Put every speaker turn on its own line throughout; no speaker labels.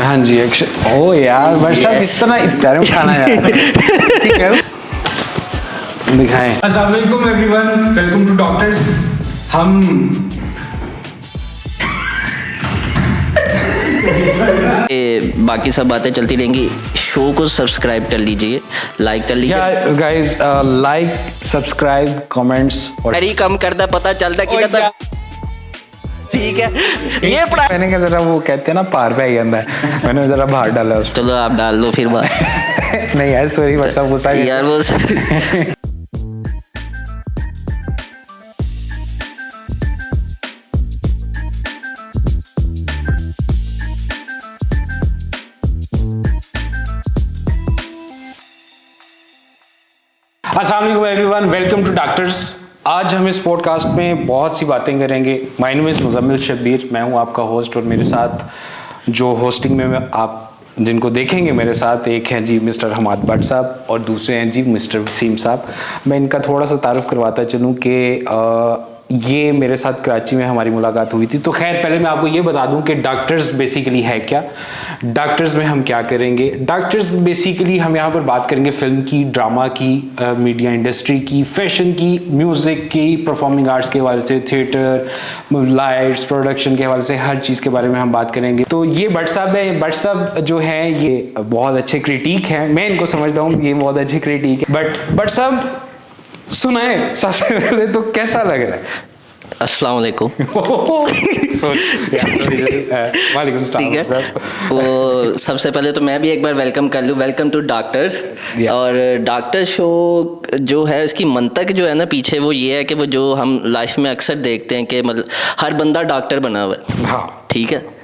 हाँ जी ओ यार भाई साहब इस तरह इफ्तार में खाना यार ठीक है दिखाएं।
अस्सलाम वालेकुम एवरीवन, वेलकम टू डॉक्टर्स। हम
बाकी सब बातें चलती रहेंगी। शो को सब्सक्राइब कर लीजिए, लाइक कर लीजिए।
गाइस लाइक सब्सक्राइब कमेंट्स और
ही कम करता पता चलता कि ना ठीक है। ये पढ़ा
मैंने क्या जरा वो कहते हैं ना पार पे आई जाता है, मैंने जरा बाहर डाला उसको।
चलो आप डाल दो फिर बात
नहीं यार सॉरी भाई साहब गुस्सा
यार वो
अस्सलाम वालेकुम एवरीवन, वेलकम टू डॉक्टर्स। आज हम इस पॉडकास्ट में बहुत सी बातें करेंगे। My name is Muzammil Shabbir, मैं हूं आपका होस्ट और मेरे साथ जो होस्टिंग में आप जिनको देखेंगे मेरे साथ, एक हैं जी मिस्टर हमाद भट्ट साहब और दूसरे हैं जी मिस्टर वसीम साहब। मैं इनका थोड़ा सा तारुफ करवाता चलूँ कि ये मेरे साथ कराची में हमारी मुलाकात हुई थी। तो खैर पहले मैं आपको ये बता दूं कि डॉक्टर्स बेसिकली है क्या, डॉक्टर्स में हम क्या करेंगे। डॉक्टर्स बेसिकली हम यहाँ पर बात करेंगे फिल्म की, ड्रामा की, मीडिया इंडस्ट्री की, फैशन की, म्यूज़िक की, परफॉर्मिंग आर्ट्स के हवाले से, थिएटर, लाइट्स, प्रोडक्शन के हवाले से, हर चीज़ के बारे में हम बात करेंगे। तो ये भट्ट साहब है, भट्ट साहब जो हैं ये बहुत अच्छे क्रिटिक हैं, मैं इनको समझता हूँ ये बहुत अच्छे क्रिटिक है। बट भट्ट साहब सुनाए सबसे पहले तो कैसा लग रहा है?
अस्सलाम वालेकुम।
वालेकुम
ठीक है, वो सबसे पहले तो मैं भी एक बार वेलकम कर लूँ। Welcome to doctors. और डॉक्टर शो जो है इसकी मंतक जो है ना पीछे वो ये है कि वो जो हम लाइफ में अक्सर देखते हैं कि मतलब हर बंदा डॉक्टर बना हुआ है।
हाँ
ठीक है,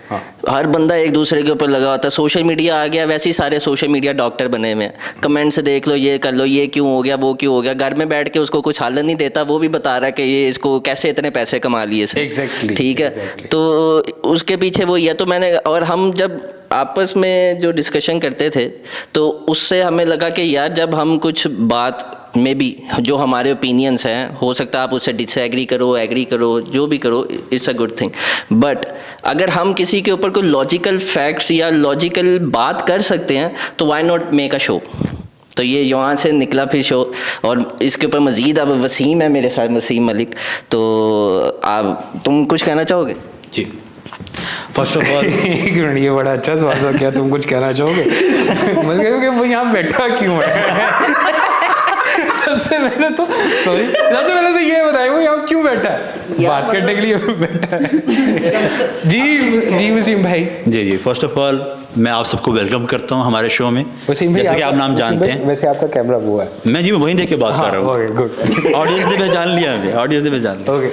हर बंदा एक दूसरे के ऊपर लगा होता है। सोशल मीडिया आ गया, वैसे ही सारे सोशल मीडिया डॉक्टर बने हुए हैं। कमेंट से देख लो, ये कर लो, ये क्यों हो गया, वो क्यों हो गया। घर में बैठ के उसको कुछ हल नहीं देता, वो भी बता रहा है कि ये इसको कैसे इतने पैसे कमा लिए इसने।
Exactly,
ठीक है
exactly.
तो उसके पीछे वो ये तो मैंने, और हम जब आपस में जो डिस्कशन करते थे तो उससे हमें लगा कि यार जब हम कुछ बात में भी जो हमारे ओपिनियंस हैं, हो सकता है आप उससे डिसएग्री करो, एग्री करो, जो भी करो, it's a good thing. But अगर हम किसी के ऊपर कोई लॉजिकल फैक्ट्स या लॉजिकल बात कर सकते हैं तो why not make a show. तो ये यहाँ से निकला फिर शो। और इसके ऊपर मज़ीद अब वसीम है मेरे साथ, वसीम मलिक। तो आप तुम कुछ कहना चाहोगे?
जी, फर्स्ट ऑफ ऑल
एक मिनट, ये बड़ा अच्छा सवाल हो क्या, तुम कुछ कहना चाहोगे? मतलब वो यहाँ बैठा क्यों है? सबसे पहले तो ये बताइए वो यहाँ क्यों बैठा है? बात करने के लिए बैठा है। जी वसीम भाई।
जी, फर्स्ट ऑफ ऑल मैं आप सबको वेलकम करता हूँ हमारे शो में। जैसे कि आप नाम जानते हैं,
वैसे आपका कैमरा वो है,
मैं जी वहीं देख के बात कर रहा हूँ।
गुड।
ऑडियंस ने पहचान लिया, हमें ऑडियंस ने पहचान लिया।
ओके,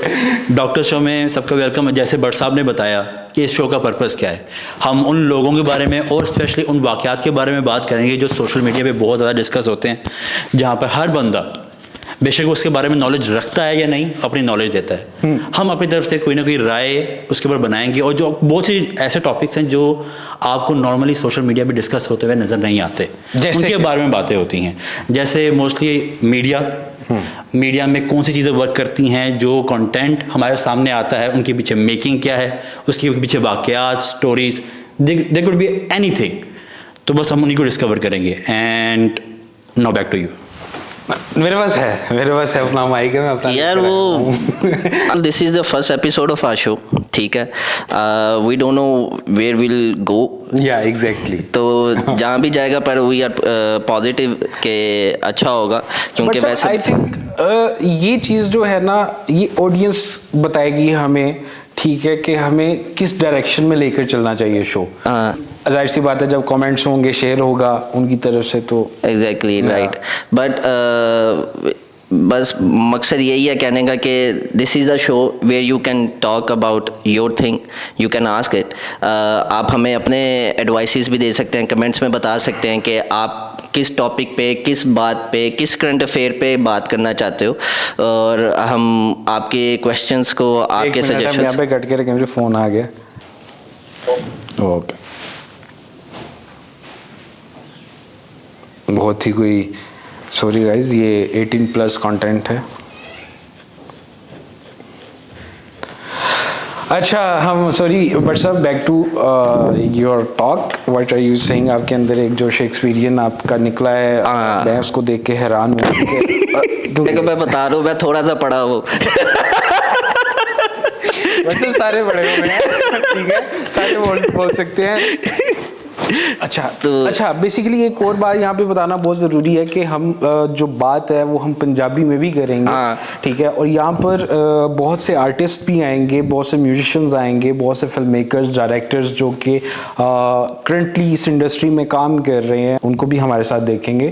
डॉक्टर शो में सबका वेलकम है। जैसे भट्ट साहब ने बताया कि इस शो का पर्पस क्या है, हम उन लोगों के बारे में और स्पेशली उन वाक़यात के बारे में बात करेंगे जो सोशल मीडिया पे बहुत ज़्यादा डिस्कस होते हैं, जहाँ पर हर बंदा बेशक वो उसके बारे में नॉलेज रखता है या नहीं, अपनी नॉलेज देता है। हम अपनी तरफ से कोई ना कोई राय उसके ऊपर बनाएंगे और जो बहुत सी ऐसे टॉपिक्स हैं जो आपको नॉर्मली सोशल मीडिया पे डिस्कस होते हुए नज़र नहीं आते, उनके बारे में बातें होती हैं। जैसे मोस्टली मीडिया में कौन सी चीज़ें वर्क करती हैं, जो कंटेंट हमारे सामने आता है उनके पीछे मेकिंग क्या है, उसके पीछे वाक़यात, stories, they could be anything. तो बस हम उन्हीं को डिस्कवर करेंगे। And now back to you.
मेरे पास है अपना माइक है, मैं अपना
यार वो this is the first episode of our show. ठीक है, we don't know where will go.
Yeah exactly.
तो जहाँ भी जाएगा पर वी आर पॉजिटिव के अच्छा होगा, क्योंकि वैसे
आई थिंक ये चीज़ जो है ना ये ऑडियंस बताएगी हमें, ठीक है, कि हमें किस डायरेक्शन में लेकर चलना चाहिए शो। जाहिर सी बात है जब कमेंट्स होंगे, शेयर होगा उनकी तरफ से, तो
एग्जैक्टली राइट। बट बस मकसद यही है कहने का कि this is a show where you can talk about your thing, you can ask it. आप हमें अपने एडवाइसेस भी दे सकते हैं, कमेंट्स में बता सकते हैं कि आप किस टॉपिक पे, किस बात पे, किस करंट अफेयर पे बात करना चाहते हो, और हम आपके क्वेश्चंस को, आपके सजेशंस।
यहाँ पे कट के रखे, मुझे फ़ोन आ गया। ओके, बहुत ही कोई सॉरी गाइज, ये 18+ कंटेंट है। अच्छा हम sorry but sir back to your talk what are you saying, आपके अंदर एक जो शेक्सपियरियन आपका निकला है, मैं उसको देख के हैरान हूँ।
देखो मैं बता रहा हूँ, मैं थोड़ा सा पढ़ा हूँ।
मतलब सारे बड़े हुए हैं, ठीक है, सारे बोल सकते हैं। अच्छा बेसिकली एक और बात यहाँ पे बताना बहुत ज़रूरी है कि हम जो बात है वो हम पंजाबी में भी करेंगे, ठीक है, और यहाँ पर बहुत से आर्टिस्ट भी आएंगे, बहुत से म्यूजिशियंस आएंगे, बहुत से फिल्म मेकर्स, डायरेक्टर्स जो कि करंटली इस इंडस्ट्री में काम कर रहे हैं, उनको भी हमारे साथ देखेंगे।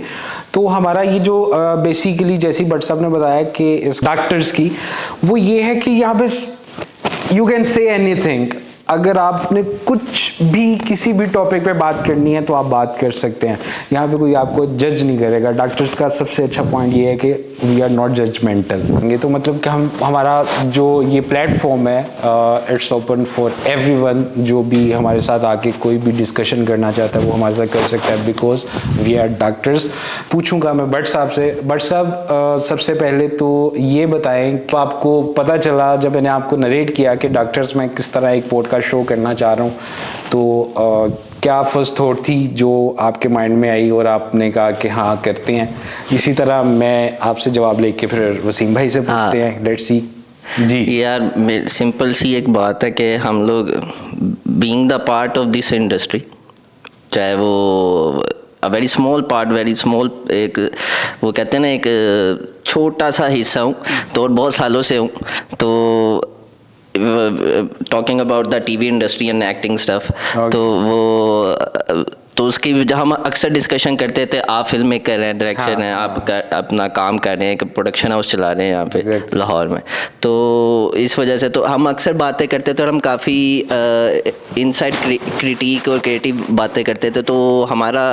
तो हमारा ये जो बेसिकली जैसे भट्ट साहब ने बताया कि इस डॉक्टर्स की वो ये है कि यहाँ पे यू कैन से एनीथिंग, अगर आपने कुछ भी किसी भी टॉपिक पे बात करनी है तो आप बात कर सकते हैं, यहाँ पे कोई आपको जज नहीं करेगा। डॉक्टर्स का सबसे अच्छा पॉइंट ये है कि वी आर नॉट जजमेंटल, ये तो मतलब कि हमारा जो ये प्लेटफॉर्म है इट्स ओपन फॉर एवरीवन, जो भी हमारे साथ आके कोई भी डिस्कशन करना चाहता है वो हमारे साथ कर सकता है, बिकॉज वी आर डॉक्टर्स। पूछूंगा मैं भट्ट साहब से, भट्ट साहब सबसे पहले तो ये बताएं कि आपको पता चला जब मैंने आपको नरेट किया कि डॉक्टर्स में किस तरह एक पॉडकास्ट शो करना चाह रहा हूँ, तो क्या फर्स्ट थॉट थी जो आपके माइंड में आई और आपने कहा कि हाँ करते हैं? इसी तरह मैं आपसे जवाब लेके फिर वसीम भाई से पूछते हैं, लेट्स सी। जी
यार सिंपल सी एक बात है कि हम लोग being the part of this industry, चाहे वो very small part, very small, एक वो कहते हैं ना एक छोटा सा हिस्सा हूँ तो, और बहुत सालों से हूँ, तो talking about the TV industry and acting stuff, तो वो तो उसकी जब हम अक्सर डिस्कशन करते थे, आप फिल्म मेकर हैं, डायरेक्टर हैं, आप अपना काम कर रहे हैं, एक प्रोडक्शन हाउस चला रहे हैं यहाँ पे लाहौर में, तो इस वजह से तो हम अक्सर बातें करते थे और हम काफ़ी इनसाइड क्रिटिक और क्रिएटिव बातें करते थे। तो हमारा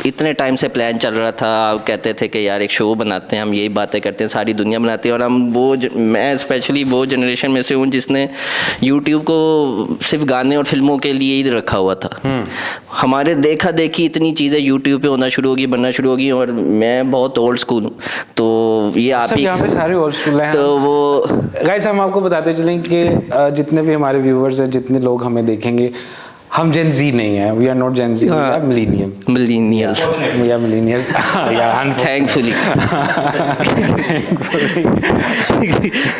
इतने टाइम से प्लान चल रहा था, आप कहते थे कि यार एक शो बनाते हैं, हम यही बातें करते हैं, सारी दुनिया बनाती है, और हम मैं स्पेशली वो जनरेशन में से हूँ जिसने यूट्यूब को सिर्फ गाने और फिल्मों के लिए ही रखा हुआ था। हमारे देखा देखी इतनी चीज़ें यूट्यूब पे होना शुरू होगी, बनना शुरू होगी, और मैं बहुत ओल्ड स्कूल हूँ, तो ये आप ही
यहाँ पे सारे ओल्ड स्कूल हैं।
तो वो
गाइस हम आपको बताते चलें कि जितने भी हमारे व्यूअर्स हैं, जितने लोग हमें देखेंगे, हम जेन जी नहीं है, we are not gen Z, we are millennials, we are millennials,
thankfully.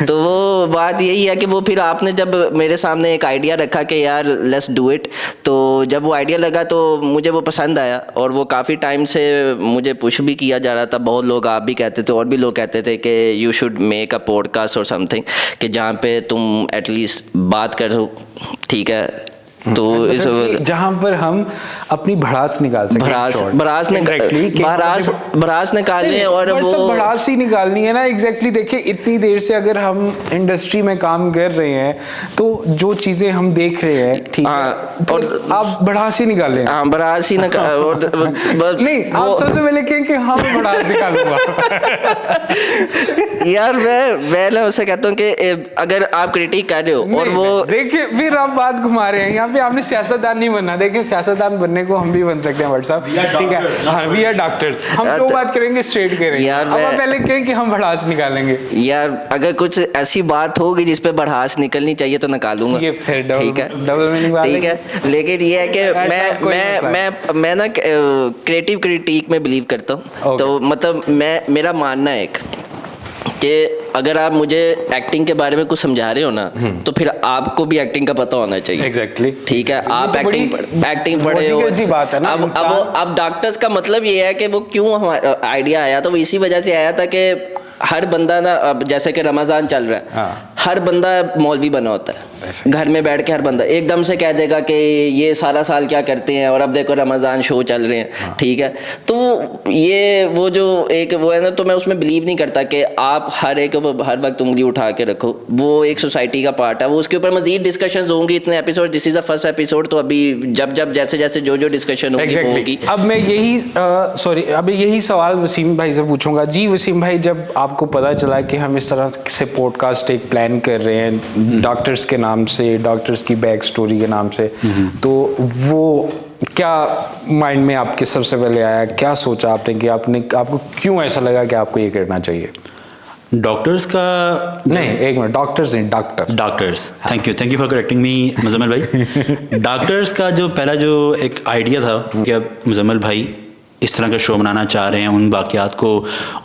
तो वो बात यही है कि वो फिर आपने जब मेरे सामने एक आइडिया रखा कि यार लेट्स डू इट, तो जब वो आइडिया लगा तो मुझे वो पसंद आया, और वो काफ़ी टाइम से मुझे पुश भी किया जा रहा था। बहुत लोग, आप भी कहते थे और भी लोग कहते थे कि you should make a podcast और समथिंग, कि जहाँ पे तुम एटलीस्ट बात करो, ठीक है, तो इस
जहाँ पर हम अपनी भड़ास निकाल सकें,
भड़ास निकालने, और वो
भड़ास ही निकालनी है ना। एग्जैक्टली देखिए, इतनी देर से अगर हम इंडस्ट्री में काम कर रहे हैं तो जो चीजें हम देख रहे हैं, ठीक है, और आप भड़ास ही निकाल लें।
हाँ, भड़ास ही निकाल
नहीं, आप सबसे पहले कहें कि हम भड़ास निकालूंगा।
यार मैं ना उसे कहता हूँ कि अगर आप क्रिटिक कर रहे हो और वो
देखिए, फिर आप बात घुमा रहे हैं, यहाँ पे आपने सियासतदान नहीं बनना। देखिए, सियासतदान बनने को हम भी बन सकते हैं भट्ट साहब, ठीक है, हाँ, वी आर डॉक्टर्स, हम तो बात करेंगे स्ट्रेट करेंगे। अब आप पहले कहें कि हम भड़ास निकालेंगे।
यार अगर कुछ ऐसी बात होगी जिस पे भड़ास निकलनी चाहिए तो निकालूंगा, ठीक है, डबल मीनिंग, ठीक है, लेकिन ये है कि मैं ना क्रिएटिव क्रिटिक में बिलीव करता हूँ। तो मतलब मेरा मानना है एक कि अगर आप मुझे एक्टिंग के बारे में कुछ समझा रहे हो ना, तो फिर आपको भी एक्टिंग का पता होना चाहिए।
एग्जैक्टली,
ठीक है, आप एक्टिंग पढ़े हो। अब डॉक्टर्स का मतलब ये है कि वो क्यों हमारा आइडिया आया, तो वो इसी वजह से आया था कि हर बंदा ना, अब जैसे कि रमज़ान चल रहा है, हर बंदा मौलवी बना होता है, घर में बैठ के हर बंदा एकदम से कह देगा कि ये सारा साल क्या करते हैं, और अब देखो रमज़ान शो चल रहे हैं, ठीक है। तो ये वो जो एक वो है ना, तो मैं उसमें बिलीव नहीं करता कि आप हर वक्त उंगली उठा के रखो, वो एक सोसाइटी का पार्ट है, वो उसके ऊपर मजीद डिस्कशंस होंगी, इतने episode, this is the first episode, तो अभी जब जैसे जो डिस्कशन होगी।
अब मैं यही सवाल वसीम भाई से पूछूंगा। जी वसीम भाई, जब आपको पता चला कि हम इस तरह से पॉडकास्ट एक प्लान कर रहे हैं डॉक्टर्स के नाम से, डॉक्टर्स की बैक स्टोरी के नाम से, तो वो क्या माइंड में आपके सबसे पहले आया, क्या सोचा आपने कि आपको क्यों ऐसा लगा कि आपको ये करना चाहिए?
डॉक्टर्स का
नहीं, एक मिनट, डॉक्टर्स नहीं, doctor.
Doctors, thank you for correcting me Muzammil भाई। डॉक्टर्स का जो पहला जो एक आइडिया था कि अब मुजम्मिल भाई इस तरह का शो बनाना चाह रहे हैं, उन वाक़यात को,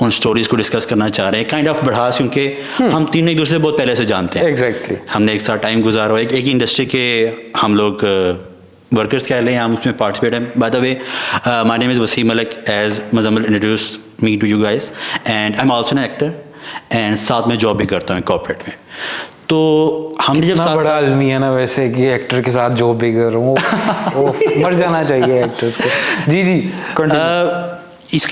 उन स्टोरीज़ को डिस्कस करना चाह रहे हैं, काइंड ऑफ बढ़ास, क्योंकि हम तीनों एक दूसरे से बहुत पहले से जानते हैं।
एग्जैक्टली।
हमने एक साथ टाइम गुजारा हुआ, एक ही इंडस्ट्री के हम लोग वर्कर्स कह लें, हम उसमें पार्टिसिपेट हैं। By the way, my name is Wasim Malik, as Muzammil introduce me to you guys, and I am also an actor, and साथ में जॉब भी करता हूँ कॉर्पोरेट में। तो हमने जब
इतना
साथ
बड़ा आदमी है ना वैसे कि एक्टर के साथ जॉब भी कर रहा हूँ, वो मर जाना चाहिए एक्टर्स को। जी जी,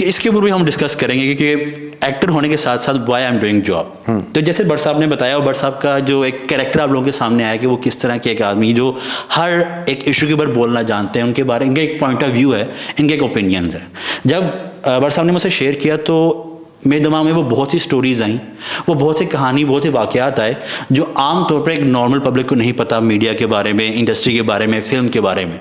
इसके ऊपर भी हम डिस्कस करेंगे क्योंकि एक्टर होने के साथ साथ why I am doing job. तो जैसे भट्ट साहब ने बताया, और भट्ट साहब का जो एक कैरेक्टर आप लोगों के सामने आया कि वो किस तरह के एक आदमी जो हर एक इशू के ऊपर बोलना जानते हैं, उनके बारे, इनका एक पॉइंट ऑफ व्यू है, इनके एक ओपिनियंस है। जब भट्ट साहब ने मुझसे शेयर किया तो मेरे दिमाग में वो बहुत सी स्टोरीज आई, वो बहुत सी कहानी, बहुत से वाक़यात आए जो आम तौर पर एक नॉर्मल पब्लिक को नहीं पता, मीडिया के बारे में, इंडस्ट्री के बारे में, फिल्म के बारे में।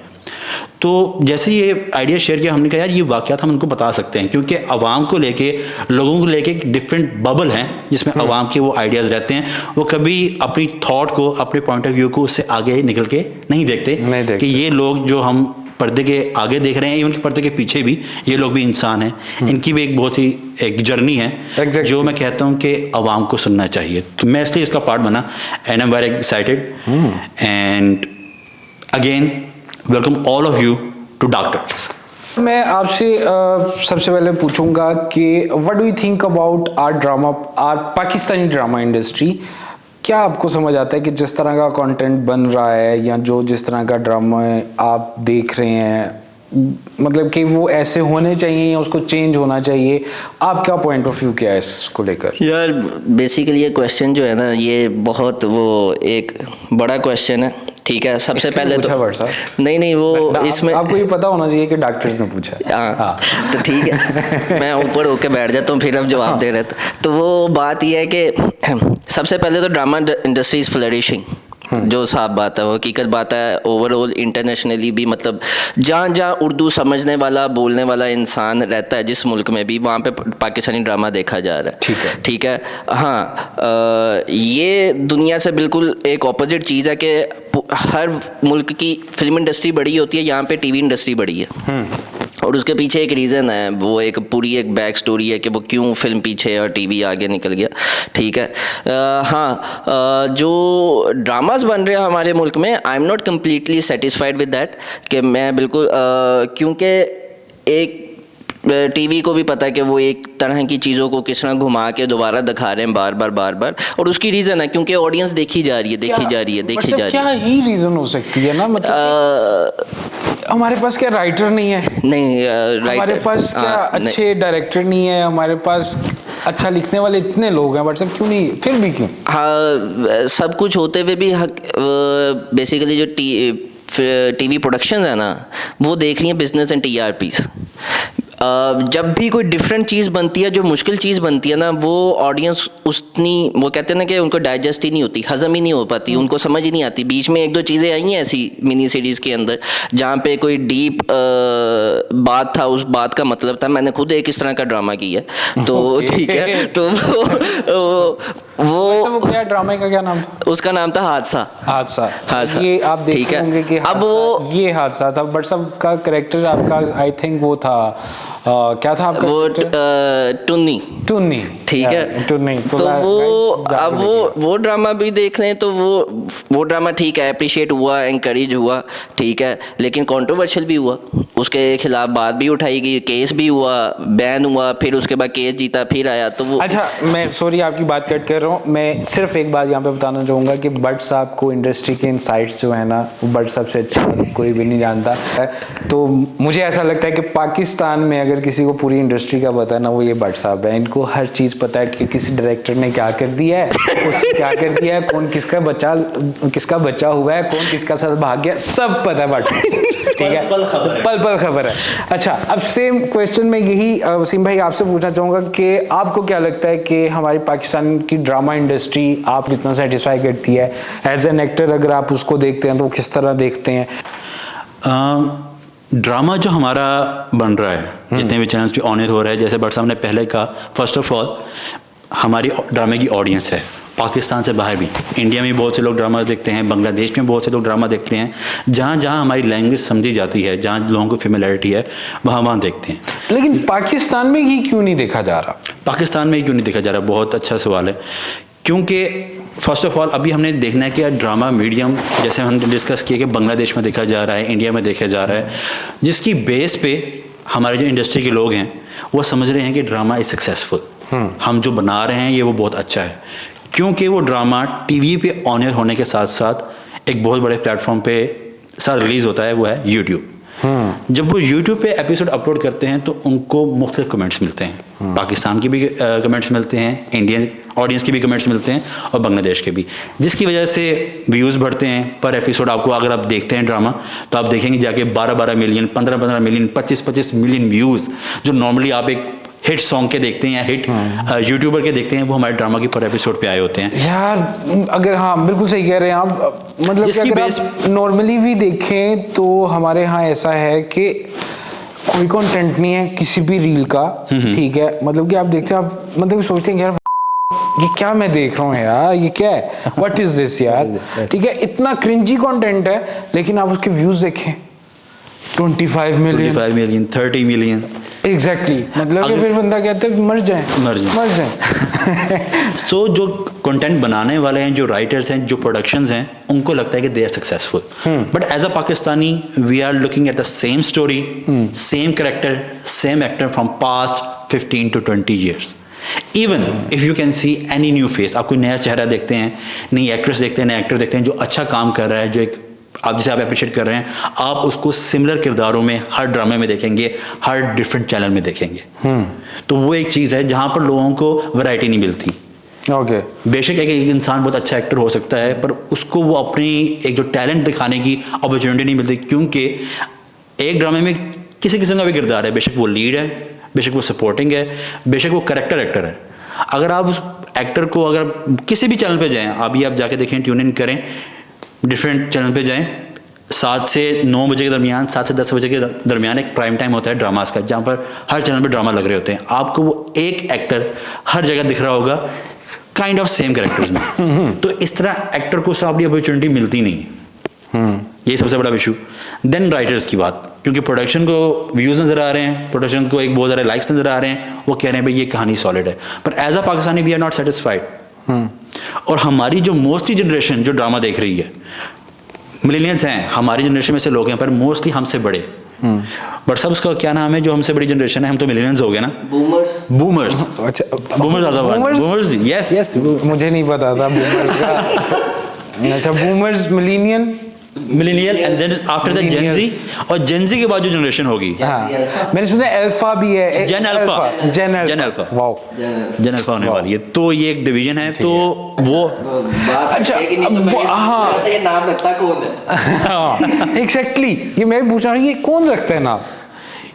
तो जैसे ये आइडिया शेयर किया, हमने कहा यार ये वाक़यात हम उनको बता सकते हैं, क्योंकि आवाम को लेके, लोगों को लेके एक डिफरेंट बबल है जिसमें आवाम के वो आइडियाज़ रहते हैं। वो कभी अपनी थॉट को, अपने पॉइंट ऑफ व्यू को उससे आगे निकल के नहीं देखते कि ये लोग जो हम पर्दे के आगे देख रहे हैं, इवन पर्दे के पीछे भी ये लोग भी इंसान हैं, इनकी भी एक बहुत ही एक जर्नी है जो मैं कहता हूँ कि आवाम को सुनना चाहिए। तो मैं इसलिए इसका पार्ट बना, and I am very excited, and again welcome all of you to doctors.
मैं आपसे सबसे पहले पूछूंगा कि what do you think about our drama, our Pakistani drama industry? क्या आपको समझ आता है कि जिस तरह का कंटेंट बन रहा है या जो जिस तरह का ड्रामा आप देख रहे हैं, मतलब कि वो ऐसे होने चाहिए या उसको चेंज होना चाहिए? आपका पॉइंट ऑफ व्यू क्या है इसको लेकर?
यार बेसिकली ये क्वेश्चन जो है ना, ये बहुत वो एक बड़ा क्वेश्चन है, ठीक है। सबसे पहले तो नहीं वो इसमें
आपको ये पता होना चाहिए कि डॉक्टर्स ने पूछा।
हाँ, तो ठीक है, मैं ऊपर होके बैठ जाता हूँ, फिर अब जवाब दे रहे तो वो बात ये है कि सबसे पहले तो ड्रामा इंडस्ट्री इज फ्लरिशिंग, जो साफ बात है, वो हकीकत बात है। ओवरऑल इंटरनेशनली भी, मतलब जहाँ जहाँ उर्दू समझने वाला, बोलने वाला इंसान रहता है जिस मुल्क में भी, वहाँ पे पाकिस्तानी ड्रामा देखा जा रहा है, ठीक है। हाँ, ये दुनिया से बिल्कुल एक ऑपोजिट चीज़ है कि हर मुल्क की फिल्म इंडस्ट्री बड़ी होती है, यहाँ पे टीवी इंडस्ट्री बड़ी है, और उसके पीछे एक रीज़न है, वो एक पूरी एक बैक स्टोरी है कि वो क्यों फिल्म पीछे और टीवी आगे निकल गया, ठीक है। हाँ, जो ड्रामास बन रहे हैं हमारे मुल्क में, I am not completely satisfied with that, कि मैं बिल्कुल क्योंकि एक टीवी को भी पता है कि वो एक तरह की चीज़ों को किस तरह घुमा के दोबारा दिखा रहे हैं बार बार, और उसकी रीज़न है क्योंकि ऑडियंस देखी जा रही है।
क्या ही रीज़न हो सकती है ना, मतलब हमारे पास क्या राइटर नहीं है? नहीं, हमारे पास क्या अच्छे डायरेक्टर नहीं है? हमारे पास अच्छा लिखने वाले इतने लोग हैं, बट सब क्यों नहीं, फिर भी क्यों?
हाँ, सब कुछ होते हुए भी बेसिकली जो टीवी प्रोडक्शन है ना, वो देख रही है बिजनेस एंड टीआरपीस। जब भी कोई डिफरेंट चीज़ बनती है, जो मुश्किल चीज़ बनती है ना, वो ऑडियंस उतनी, वो कहते हैं ना कि उनको डाइजेस्ट ही नहीं होती, हजम ही नहीं हो पाती, उनको समझ ही नहीं आती। बीच में एक दो चीज़ें आई हैं ऐसी मिनी सीरीज़ के अंदर जहाँ पे कोई डीप बात था, उस बात का मतलब था। मैंने खुद एक इस तरह का ड्रामा किया, तो ठीक है, तो वो
क्या ड्रामे का क्या नाम था?
उसका नाम था हादसा।
ये आप देख होंगे कि
अब वो
ये हादसा था, बट सबका कैरेक्टर आपका आई थिंक वो था, क्या था आपका?
वो टुन्नी, ठीक है,
टुन्नी।
तो वो अब वो ड्रामा भी देख रहे हैं, तो वो ड्रामा ठीक है, अप्रिशिएट हुआ, एनकरेज हुआ, ठीक है, लेकिन कंट्रोवर्शियल भी हुआ, उसके खिलाफ बात भी उठाई गई, केस भी हुआ, बैन हुआ, फिर उसके बाद केस जीता, फिर आया, तो वो। अच्छा,
मैं सॉरी आपकी बात कट कर रहा हूँ, मैं सिर्फ एक बात यहाँ पे बताना चाहूँगा कि भट्ट साहब को इंडस्ट्री के इनसाइट्स जो है ना, वो भट्ट साहब से अच्छा कोई भी नहीं जानता है। तो मुझे ऐसा लगता है कि पाकिस्तान में अगर किसी को पूरी इंडस्ट्री का पता है ना, वो ये भट्ट साहब है। इनको हर चीज़ पता है कि किसी डायरेक्टर ने क्या कर दिया है, क्या कर दिया है, कौन किसका बच्चा हुआ है, कौन किसका साथ भाग गया, सब पता है भट्ट, ठीक है, पल खबर है। अच्छा, अब सेम क्वेश्चन में यही वसीम भाई आपसे पूछना चाहूँगा कि आपको क्या लगता है कि हमारी पाकिस्तान की ड्रामा इंडस्ट्री आप जितना सेटिस्फाई करती है एज एन एक्टर, अगर आप उसको देखते हैं तो किस तरह देखते हैं?
ड्रामा जो हमारा बन रहा है, जितने भी चैनल्स पे ऑन एयर हो रहा है, जैसे भट्ट साहब ने पहले कहा, फर्स्ट ऑफ ऑल हमारी ड्रामे की ऑडियंस है पाकिस्तान से बाहर भी। इंडिया में बहुत से लोग ड्रामा देखते हैं, बांग्लादेश में बहुत से लोग ड्रामा देखते हैं। जहाँ जहाँ हमारी लैंग्वेज समझी जाती है, जहाँ लोगों को फेमिलियरिटी है, वहाँ वहाँ देखते हैं।
लेकिन पाकिस्तान में ये क्यों नहीं देखा जा रहा?
पाकिस्तान में क्यों नहीं देखा जा रहा? बहुत अच्छा सवाल है। क्योंकि फर्स्ट ऑफ ऑल अभी हमने देखना है कि ड्रामा मीडियम, जैसे हमने डिस्कस किया कि बांग्लादेश में देखा जा रहा है, इंडिया में देखा जा रहा है, जिसकी बेस पे हमारे जो इंडस्ट्री के लोग हैं वो समझ रहे हैं कि ड्रामा इज़ सक्सेसफुल। हम जो बना रहे हैं ये वो बहुत अच्छा है, क्योंकि वो ड्रामा टीवी पे ऑन एयर होने के साथ साथ एक बहुत बड़े प्लेटफॉर्म पे साथ रिलीज़ होता है, वो है यूट्यूब। जब वो यूट्यूब पे एपिसोड अपलोड करते हैं तो उनको मुख्तलिफ कमेंट्स मिलते हैं। पाकिस्तान की भी कमेंट्स मिलते हैं, इंडियन ऑडियंस के भी कमेंट्स मिलते हैं और बांग्लादेश के भी, जिसकी वजह से व्यूज़ बढ़ते हैं पर एपिसोड। आपको अगर आप देखते हैं ड्रामा तो आप देखेंगे जाके 12-12 मिलियन, 15-15 मिलियन, 25-25 मिलियन व्यूज़, जो नॉर्मली आप एक हिट सॉन्ग के देखते हैं या हिट यूट्यूबर के देखते हैं, वो हमारे ड्रामा के पर एपिसोड पे आए होते हैं
यार। अगर हाँ बिल्कुल सही कह रहे हैं आप, मतलब कि अगर आप नॉर्मली भी देखें तो हमारे यहाँ ऐसा है कि कोई कंटेंट नहीं है किसी भी रील का, ठीक है, मतलब कि आप देखते हैं, आप मतलब सोचते हैं यार ये क्या मैं देख रहा हूँ यार, ये क्या है, व्हाट इज दिस यार, ठीक है, इतना क्रिंजी कंटेंट है, लेकिन आप उसके व्यूज देखें 25 मिलियन,
30 मिलियन।
एग्जैक्टली, मतलब कि फिर बंदा कहता है मर जाए।
सो जो कंटेंट बनाने वाले हैं, जो राइटर्स हैं, जो प्रोडक्शंस हैं, उनको लगता है कि they are successful, but as a Pakistani we are looking at the same story, same character, same actor from past 15 to 20 years. Even if you can see any new face, आप कोई नया चेहरा देखते हैं, नई एक्ट्रेस देखते हैं, नए एक्टर देखते हैं जो अच्छा काम कर रहा है, जो एक आप जिसे आप अप्रिशिएट कर रहे हैं, आप उसको सिमिलर किरदारों में हर ड्रामे में देखेंगे, हर डिफरेंट चैनल में देखेंगे। तो वो एक चीज़ है जहाँ पर लोगों को वैरायटी नहीं मिलती।
ओके,
बेशक एक इंसान बहुत अच्छा एक्टर हो सकता है, पर उसको वो अपनी एक जो टैलेंट दिखाने की अपॉर्चुनिटी नहीं मिलती, क्योंकि एक ड्रामे में किसी किस्म का भी किरदार है, बेशक वो लीड है, बेशक वो सपोर्टिंग है, बेशक वो करेक्टर एक्टर है। अगर आप उस एक्टर को अगर किसी भी चैनल पे जाएं, अभी आप जाके देखें, ट्यून इन करें, डिफरेंट चैनल पे जाएं, 7 से 9 बजे के दरमियान, 7 से 10 बजे के दरमियान एक प्राइम टाइम होता है ड्रामास का, जहाँ पर हर चैनल पे ड्रामा लग रहे होते हैं। आपको वो एक एक्टर हर जगह दिख रहा होगा, काइंड ऑफ सेम कैरेक्टर्स में। तो इस तरह एक्टर को अपनी अपॉर्चुनिटी मिलती नहीं है, ये सबसे बड़ा इशू। देन राइटर्स की बात, क्योंकि प्रोडक्शन को व्यूज़ नज़र आ रहे हैं, प्रोडक्शन को एक बहुत ज़्यादा लाइक्स नज़र आ रहे हैं, वो कह रहे हैं भाई ये कहानी सॉलिड है, पर as a Pakistani we are not satisfied. और हमारी जो मोस्टली जनरेशन जो ड्रामा देख रही है, मिलेनियल्स हैं, हमारी जनरेशन में से लोग हैं, पर मोस्टली हमसे बड़े। बट सब उसका क्या नाम है जो हमसे बड़ी जनरेशन है, हम तो मिलेनियल्स हो गए ना, बूमर्स।
अच्छा,
बूमर्स, यस,
मुझे नहीं पता था बूमर्स का। अच्छा, boomers, millennial
and then after the gen Z, और जेनजी के बाद जो जनरेशन होगी,
हाँ, मैंने सुना अल्फा भी है,
जेन अल्फा
वाओ,
जेन अल्फा होने वाली है, तो ये एक डिवीजन है, तो वो
अच्छा, हाँ,
ये नाम रखता कौन है?
एग्जैक्टली, ये मैं पूछ रहा हूँ, ये कौन रखता है नाम?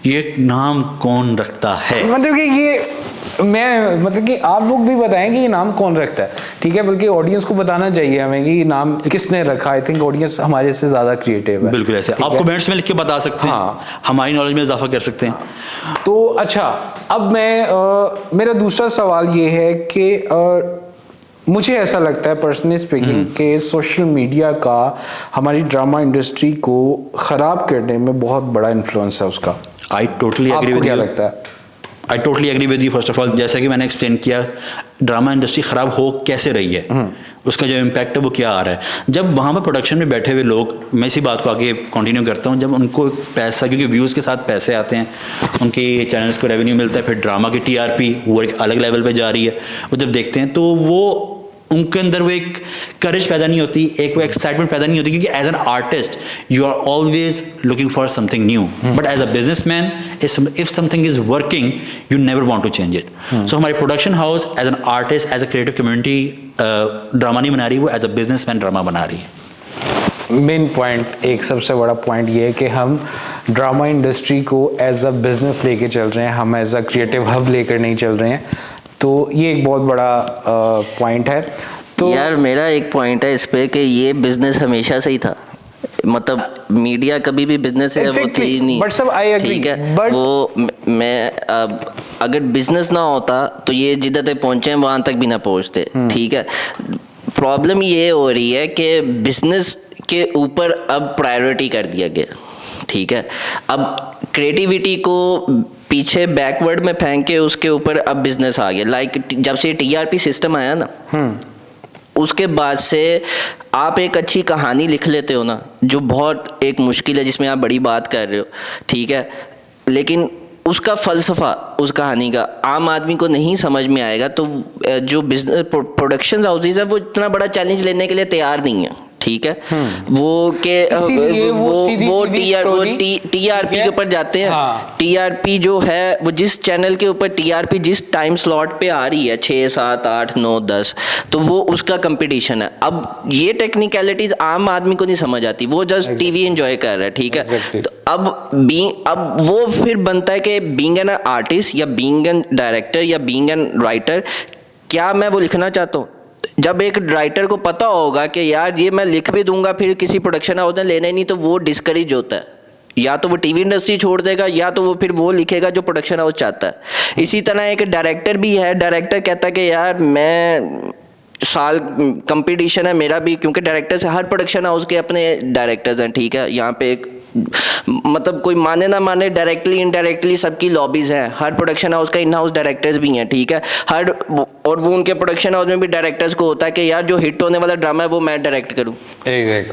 ये नाम कौन रखता है,
मतलब कि ये मैं, मतलब कि आप लोग भी बताएं कि ये नाम कौन रखता है, ठीक है, बल्कि ऑडियंस को बताना चाहिए हमें कि ये नाम किसने रखा। आई थिंक ऑडियंस हमारे से ज्यादा क्रिएटिव है।
बिल्कुल ऐसे आप कमेंट्स में लिख के बता सकते हैं,
हाँ,
हमारी नॉलेज में इजाफा कर सकते हैं।
तो अच्छा, अब मैं मेरा दूसरा सवाल ये है कि मुझे ऐसा लगता है पर्सनली स्पीकिंग कि सोशल मीडिया का हमारी ड्रामा इंडस्ट्री को खराब करने में बहुत बड़ा इन्फ्लुएंस है उसका।
आई टोटली एग्री विद
क्या
यू,
लगता है?
I totally agree with you. First of all, जैसा कि मैंने एक्सप्लेन किया, ड्रामा इंडस्ट्री ख़राब हो कैसे रही है, उसका जो इम्पैक्ट है वो क्या आ रहा है। जब वहाँ पर प्रोडक्शन में बैठे हुए लोग, मैं इसी बात को आगे कंटिन्यू करता हूँ, जब उनको पैसा, क्योंकि व्यूज़ के साथ पैसे आते हैं, उनके चैनल्स को रेवेन्यू मिलता है, फिर ड्रामा की टीआरपी वो एक अलग लेवल पे जा रही है, वो जब देखते हैं तो वो उनके अंदर वो एक करेज पैदा नहीं होती, एक वो एक्साइटमेंट पैदा नहीं होती, क्योंकि as an artist you are always looking for something new, but as a businessman if something is working you never want to change it. So हमारे production house as an artist, as a creative community drama नहीं बना रही, वो as a businessman drama बना रही है।
Main point, एक सबसे बड़ा पॉइंट ये है कि हम ड्रामा इंडस्ट्री को एज अ बिजनेस लेके चल रहे हैं, हम एज अ क्रिएटिव हब लेकर नहीं चल रहे हैं, तो ये एक बहुत बड़ा पॉइंट है। तो
यार मेरा एक पॉइंट है इस पे कि ये बिजनेस हमेशा से ही था। मतलब मीडिया कभी भी बिजनेस है, वो थी
Exactly.
ही नहीं।
But sir, I agree.
ठीक है,
But-
वो मैं अब अगर बिजनेस ना होता तो ये जिधर तक पहुंचे हैं वहां तक भी ना पहुंचते। ठीक है, प्रॉब्लम ये हो रही है कि बिजनेस के ऊपर अब प्रायोरिटी कर दिया गया। ठीक है, अब क्रिएटिविटी को पीछे बैकवर्ड में फेंक के उसके ऊपर अब बिजनेस आ गया। लाइक जब से टीआरपी सिस्टम आया ना, उसके बाद से आप एक अच्छी कहानी लिख लेते हो ना, जो बहुत एक मुश्किल है, जिसमें आप बड़ी बात कर रहे हो। ठीक है, लेकिन उसका फलसफा उस कहानी का आम आदमी को नहीं समझ में आएगा, तो जो बिजनेस प्रोडक्शन हाउसेज है वो इतना बड़ा चैलेंज लेने के लिए तैयार नहीं है। ठीक है, वो के
इसीलिए वो सीधी
टीआरपी के ऊपर जाते हैं।
हाँ।
टीआरपी जो है वो जिस चैनल के ऊपर टीआरपी जिस टाइम स्लॉट पे आ रही है 6, 7, 8, 9, 10, तो वो उसका कंपटीशन है। अब ये टेक्निकलिटीज आम आदमी को नहीं समझ आती, वो जस्ट टीवी एंजॉय कर रहा है। ठीक है,
Exactly.
तो अब वो फिर बनता है कि बीइंग एन आर्टिस्ट या बीइंग एन डायरेक्टर या बीइंग एन राइटर, क्या मैं वो लिखना चाहता हूँ? जब एक राइटर को पता होगा कि यार ये मैं लिख भी दूंगा, फिर किसी प्रोडक्शन हाउस ने लेना ही नहीं, तो वो डिस्करेज होता है। या तो वो टीवी इंडस्ट्री छोड़ देगा, या तो वो फिर वो लिखेगा जो प्रोडक्शन हाउस चाहता है। इसी तरह एक डायरेक्टर भी है, डायरेक्टर कहता है कि यार मैं साल कंपटीशन है मेरा भी, क्योंकि डायरेक्टर से हर प्रोडक्शन हाउस के अपने डायरेक्टर्स हैं। ठीक है, यहाँ पे एक मतलब कोई माने ना माने डायरेक्टली इनडायरेक्टली सबकी लॉबीज हैं। हर प्रोडक्शन हाउस का इन हाउस डायरेक्टर्स भी हैं। ठीक है, हर और वो उनके प्रोडक्शन हाउस में भी डायरेक्टर्स को होता है कि यार जो हिट होने वाला ड्रामा है वो मैं डायरेक्ट करूं।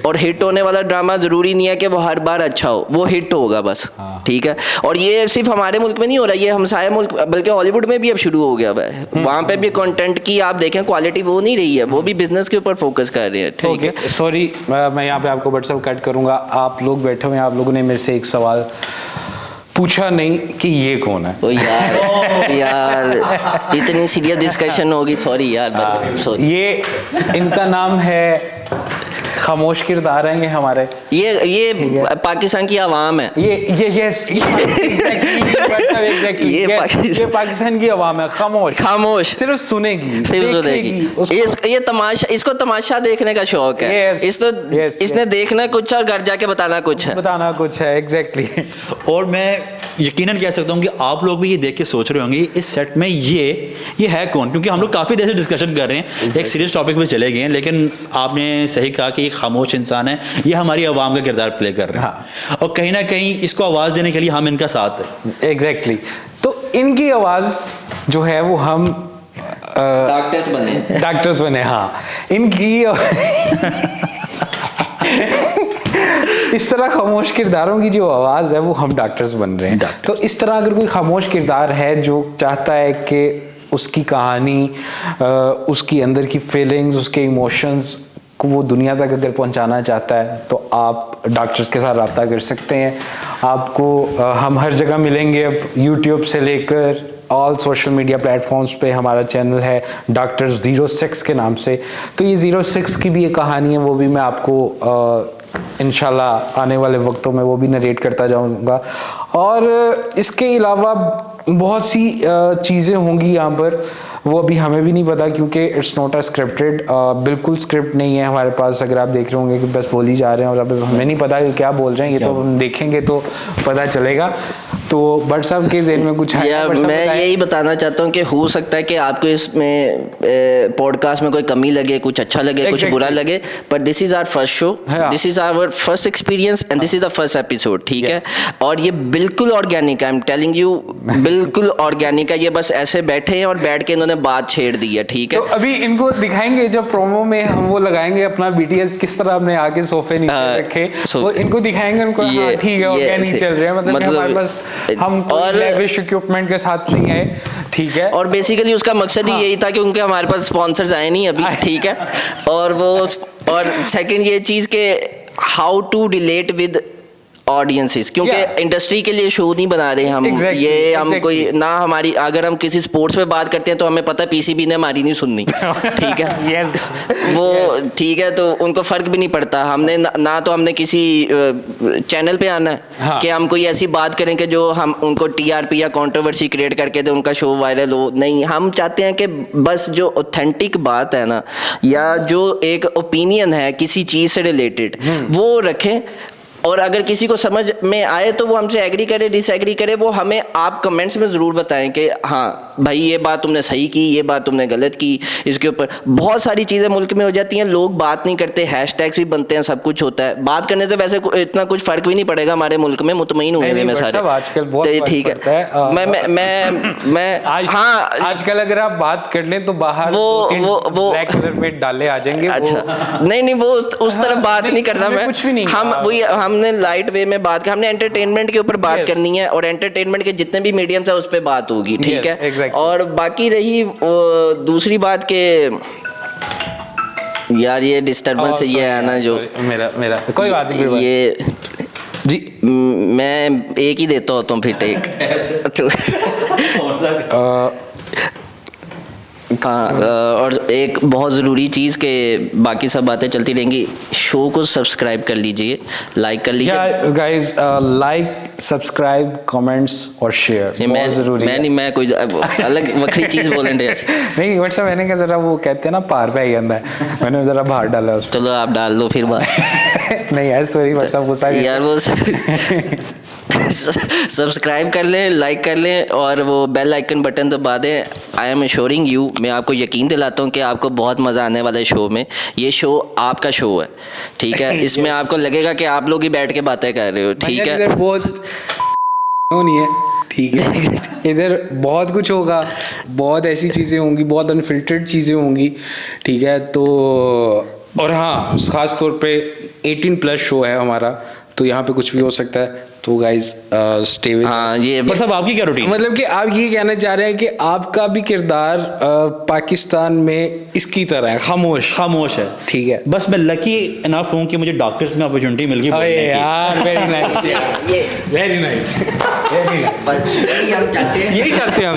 और हिट होने वाला ड्रामा जरूरी नहीं है कि वो हर बार अच्छा हो, वो हिट होगा बस। ठीक है, और ये सिर्फ हमारे मुल्क में नहीं हो रहा, ये हमसाया मुल्क बल्कि हॉलीवुड में भी अब शुरू हो गया है। वहाँ पे भी कंटेंट की आप देखें क्वालिटी वो नहीं रही है, वो भी बिजनेस के ऊपर फोकस कर रहे हैं। ठीक है,
सॉरी मैं यहाँ पे आपको व्हाट्सएप कट करूंगा। आप लोग बैठे हुए हैं, आप लोगों ने मेरे से एक सवाल पूछा नहीं कि ये कौन है।
ओ यार यार इतनी सीरियस डिस्कशन होगी, सॉरी यार, सॉरी।
ये इनका नाम है, खामोश किरदार हैं ये हमारे।
ये पाकिस्तान की आवाम है।
ये यस एग्जैक्टली ये पाकिस्तान की आवाम है। खामोश सिर्फ सुनेगी,
सिर्फ सुनेगी। ये तमाशा, इसको तमाशा देखने का शौक है। इसने देखना कुछ और घर जाके बताना कुछ है। एग्जैक्टली।
और मैं यकीनन कह सकता हूँ कि आप लोग भी ये देख के सोच रहे होंगे इस सेट में ये है कौन, क्योंकि हम लोग काफ़ी देर से डिस्कशन कर रहे हैं, एक सीरियस टॉपिक पे चले गए हैं, लेकिन आपने सही कहा कि ये खामोश इंसान है, ये हमारी आवाम का किरदार प्ले कर रहे हैं।
हाँ।
और कहीं ना कहीं इसको आवाज़ देने के लिए हम इनका साथ है।
एग्जैक्टली। तो इनकी आवाज़ जो है वो हम डॉक्टर्स बने। हाँ, इनकी इस तरह खामोश किरदारों की जो आवाज़ है वो हम डॉक्टर्स बन रहे हैं। तो इस तरह अगर कोई खामोश किरदार है जो चाहता है कि उसकी कहानी, उसकी अंदर की फीलिंग्स, उसके इमोशंस को वो दुनिया तक अगर पहुंचाना चाहता है, तो आप डॉक्टर्स के साथ रब्ता कर सकते हैं। आपको हम हर जगह मिलेंगे। अब यूट्यूब से लेकर ऑल सोशल मीडिया प्लेटफॉर्म्स पे हमारा चैनल है डॉक्टर्स 06 के नाम से। तो ये 06 की भी एक कहानी है, वो भी मैं आपको इंशाल्लाह आने वाले वक्तों में वो भी नरेट करता जाऊंगा। और इसके अलावा बहुत सी चीज़ें होंगी यहाँ पर, वो अभी हमें भी नहीं पता, क्योंकि इट्स नॉट अ स्क्रिप्टेड, बिल्कुल स्क्रिप्ट नहीं है हमारे पास। अगर आप देख रहे होंगे कि बस बोल ही जा रहे हैं और अब हमें नहीं पता कि क्या बोल रहे हैं, ये तो हम देखेंगे तो पता चलेगा। तो बट साहब के ज़हन में कुछ है?
मैं यही बताना चाहता हूँ कि हो सकता है कि आपको इसमें पॉडकास्ट में कोई कमी लगे, कुछ अच्छा लगे, कुछ बुरा लगे, पर this is our first show, this is our first experience and this is the first episode. ठीक है, और ये बिल्कुल ऑर्गेनिक है, आई एम टेलिंग यू, बिल्कुल ऑर्गेनिक है। ये बस ऐसे बैठे हैं और बैठ के इन्होंने बात छेड़ दी है। ठीक है,
तो अभी इनको दिखाएंगे जब प्रोमो में हम वो लगाएंगे अपना BTS किस तरह हमने आगे सोफे नीचे रखे, वो इनको दिखाएंगे, उनको हाँ ठीक है ऑर्गेनिक चल रहे हैं, मतलब हमारे पास हम लेविश इक्विपमेंट के साथ नहीं है। ठीक है,
और बेसिकली उसका मकसद ही यही था कि उनके हमारे पास स्पॉन्सर्स आए नहीं अभी। ठीक है, और वो और सेकंड ये चीज़ के how to relate with audiences, क्योंकि
Yeah.
इंडस्ट्री के लिए शो नहीं बना रहे हम।
Exactly,
ये हम
exactly.
कोई ना, हमारी अगर हम किसी स्पोर्ट्स पे बात करते हैं तो हमें पता है पीसीबी ने हमारी नहीं सुननी, ठीक है।
Yes.
वो ठीक है, तो उनको फर्क भी नहीं पड़ता। हमने ना तो हमने किसी चैनल पे आना है
हाँ।
कि हम कोई ऐसी बात करें कि जो हम उनको टीआरपी या कंट्रोवर्सी क्रिएट करके दे, उनका शो वायरल हो। नहीं, हम चाहते हैं कि बस जो ऑथेंटिक बात है ना, या जो एक ओपिनियन है किसी चीज़ से रिलेटेड, वो रखें। और अगर किसी को समझ में आए तो वो हमसे एग्री करे, डिसएग्री करे, वो हमें आप कमेंट्स में ज़रूर बताएं कि हाँ भाई ये बात तुमने सही की, ये बात तुमने गलत की। इसके ऊपर बहुत सारी चीज़ें मुल्क में हो जाती हैं, लोग बात नहीं करते, हैशटैग्स भी बनते हैं, सब कुछ होता है। बात करने से वैसे इतना कुछ फ़र्क भी नहीं पड़ेगा हमारे मुल्क में, मुतमईन हुए हुए में सारे।
आजकल बहुत
तो
फर्क
ठीक
पड़ता
है,
है।
मैं हाँ,
आजकल अगर आप बात कर लें तो बाहर
वो
ब्लैक कलर में डाले आ जाएंगे।
अच्छा, नहीं वो उस तरफ बात नहीं करना मैं।
कुछ भी नहीं,
हम वही, हमने लाइट वे में बात कर, हमने एंटरटेनमेंट के ऊपर बात
Yes.
करनी है, और एंटरटेनमेंट के जितने भी मीडियम्स है उस पर बात होगी, ठीक
Yes,
है।
exactly.
और बाकी रही दूसरी बात के यार, ये डिस्टर्बेंस ये है ना जो
मेरा कोई बात नहीं, कोई बात
ये
जी।
मैं एक ही देता होता हूँ फिर टेक तो हाँ, और एक बहुत ज़रूरी चीज़ के बाकी सब बातें चलती रहेंगी, शो को सब्सक्राइब कर लीजिए, लाइक कर लीजिए।
गाइस, लाइक, सब्सक्राइब, कमेंट्स और शेयर बहुत जरूरी है।
मैं कोई अलग वक्री चीज़ बोलन दे
नहीं व्हाट्सएप मैंने कहा जरा वो कहते हैं ना पार पे आई जाता है, मैंने जरा बाहर डाला उसको।
चलो आप डाल लो फिर बात।
नहीं यार सॉरी, व्हाट्सएप गुस्सा
यार वो सब्सक्राइब कर लें, लाइक कर लें, और वो बेल आइकन बटन दबा दें। आई एम एश्योरिंग यू, मैं आपको यकीन दिलाता हूँ कि आपको बहुत मज़ा आने वाला है शो में। ये शो आपका शो है, ठीक है। इसमें आपको लगेगा कि आप लोग ही बैठ के बातें कर रहे हो, ठीक है।
इधर बहुत नहीं है, ठीक है। इधर बहुत कुछ होगा, बहुत ऐसी चीज़ें होंगी, बहुत अनफिल्टर्ड चीज़ें होंगी, ठीक है। तो और हाँ, ख़ास तौर पे 18+ शो है हमारा, तो यहाँ पे कुछ भी हो सकता है। तो गाइज स्टे विद।
हाँ, ये
बट साहब आपकी क्या रूटीन?
मतलब कि आप ये कहना चाह रहे हैं कि आपका भी किरदार पाकिस्तान में इसकी तरह है, खामोश
है,
ठीक है।
बस मैं लकी इनफ हूँ कि मुझे डॉक्टर्स में अपॉर्चुनिटी मिल गई बोलने की।
यार very nice, very nice, very nice. यही चाहते हैं हम,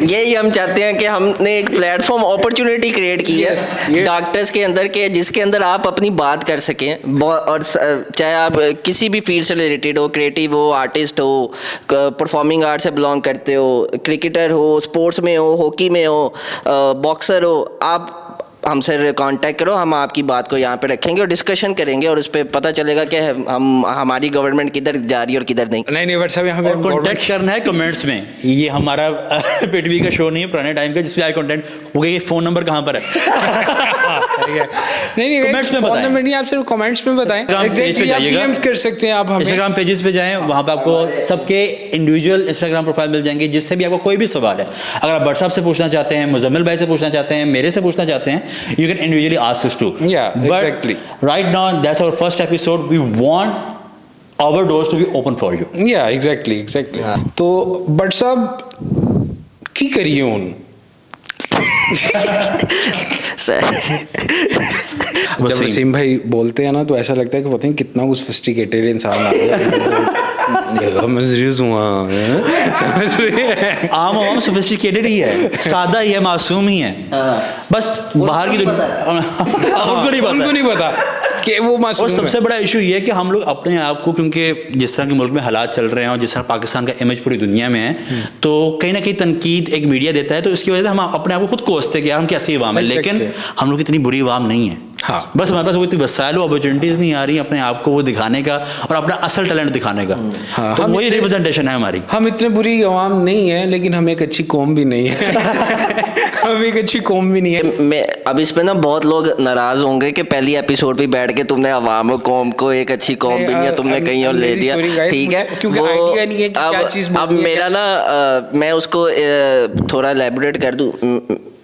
यही हम चाहते हैं कि हमने एक प्लेटफॉर्म अपॉर्चुनिटी क्रिएट की है
yes.
डॉक्टर्स के अंदर के, जिसके अंदर आप अपनी बात कर सकें। और चाहे आप किसी भी फील्ड से रिलेटेड हो, क्रिएटिव हो, आर्टिस्ट हो, परफॉर्मिंग आर्ट से बिलोंग करते हो, क्रिकेटर हो, स्पोर्ट्स में हो, हॉकी में हो, बॉक्सर हो, आप हमसे कांटेक्ट करो, हम आपकी बात को यहाँ पे रखेंगे और डिस्कशन करेंगे, और उस पर पता चलेगा कि हम हमारी गवर्नमेंट किधर जा रही है और किधर नहीं।
नहीं व्हाट्सएप यहाँ पे
कॉन्टेक्ट करना है कमेंट्स में। ये हमारा पिटवी का शो नहीं है पुराने टाइम का जिसमें आई कॉन्टेक्ट हो गया। ये फ़ोन नंबर कहाँ पर है?
नहीं
कमेंट्स में बताएं।
नहीं, आप सिर्फ कमेंट्स में बताएं।
पेज पे जाइएगा,
DMs कर सकते हैं आप हमें।
इंस्टाग्राम पेजेस पे जाएं, वहाँ पे आपको सबके इंडिविजुअल इंस्टाग्राम प्रोफाइल मिल जाएंगे, जिससे भी आपको कोई भी सवाल है, अगर आप व्हाट्सएप से पूछना चाहते हैं, मुजम्मिल भाई से पूछना चाहते हैं, मेरे से पूछना चाहते हैं, you can individually ask us to.
Yeah, exactly.
But right now, that's our first episode. We want our doors to be open for you.
Yeah, exactly. तो बट साहब की करिए उन जब वसीम भाई बोलते हैं ना तो ऐसा लगता है कि पता नहीं कितना कुछ सोफिस्टिकेटेड इंसान आ गया। मैं सीरियस हुआ, समझ रही है?
आम सोफिस्टिकेटेड ही है, सादा ही है, मासूम ही है, बस बाहर की
उनको नहीं पता कि वो मासूम
और सबसे बड़ा इशू ये है कि हम लोग अपने आप को, क्योंकि जिस तरह के मुल्क में हालात चल रहे हैं और जिस तरह पाकिस्तान का इमेज पूरी दुनिया में है, तो कहीं ना कहीं तनकीद एक मीडिया देता है, तो इसकी वजह से हम अपने आप को खुद कोसते हैं कि यार हम कैसी अवाम है, लेकिन हम लोग इतनी बुरी अवाम नहीं है।
हाँ।
बस हमारे पास वो इतनी वसाइल अपॉर्चुनिटीज़ नहीं आ रही अपने आप को वो दिखाने का और अपना असल टैलेंट दिखाने का।
हाँ,
तो वही रिप्रेजेंटेशन है हमारी।
हम इतने बुरी अवाम नहीं है, लेकिन हम एक अच्छी कौम भी नहीं है। हम एक अच्छी कौम भी नहीं है।
मैं अब इस पे ना बहुत लोग नाराज होंगे कि पहली एपिसोड पे बैठ के तुमने अवाम और कौम को एक अच्छी कौम भी नहीं है, तुमने कहीं और ले दिया, ठीक है।
क्योंकि आइडिया नहीं है कि क्या चीज़
अब मेरा ना मैं उसको थोड़ा एलैबोरेट कर दूं।